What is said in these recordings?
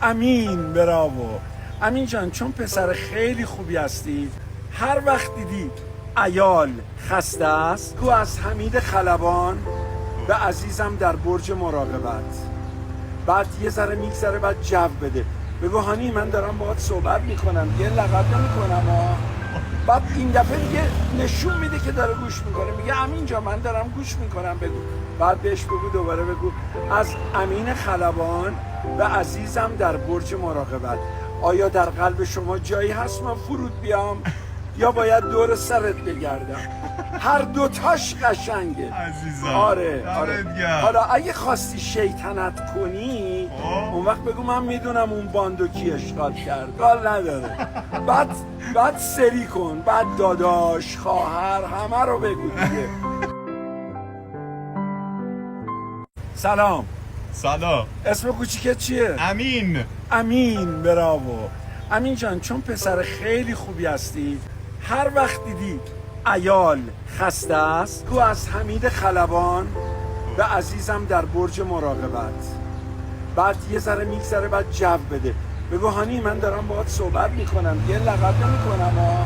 امین براوو. امین جان، چون پسر خیلی خوبی هستی، هر وقت دیدی عیال خسته است تو از حمید خلبان به عزیزم در برج مراقبت، بعد یه ذره میگذره، بعد جو بده، بگو هانی من دارم باهات صحبت میکنم، یه لقب نمیکنم ها. بعد این دفعه دیگه نشون میده که داره گوش میکنه، میگه امین جان من دارم گوش میکنم، بگو. بعد بهش بگو دوباره بگو از امین خلبان به عزیزم در برج مراقبت، آیا در قلب شما جایی هست من فرود بیام یا باید دور سرت بگردم؟ هر دوتاش قشنگه عزیزم. آره حالا اگه خواستی شیطنت کنی اون وقت بگو من میدونم اون باندو کی اشغال کرد، کار نداره. بعد سری کن، بعد داداش خواهر همه رو بگو دیگه. سلام. اسم کوچیکت چیه؟ امین براوو. امین جان، چون پسر خیلی خوبی هستی، هر وقت دیدی عیال خسته است تو از حمید خلبان به عزیزم در برج مراقبت، بعد یه ذره میگذره، بعد جو بده، بگو هانی من دارم باهات صحبت میکنم، یه لقب نمیکنم ها.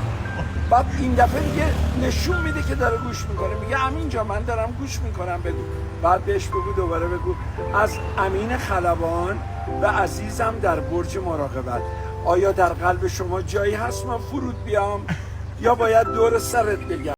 بعد این دفعه دیگه نشون میده که داره گوش میکنه، میگه امین جان من دارم گوش میکنم، بگو. بعد بهش بگو دوباره بگو از امین خلبان به عزیزم در برج مراقبت، آیا در قلب شما جایی هست من فرود بیام یا باید دور سرت بگردم؟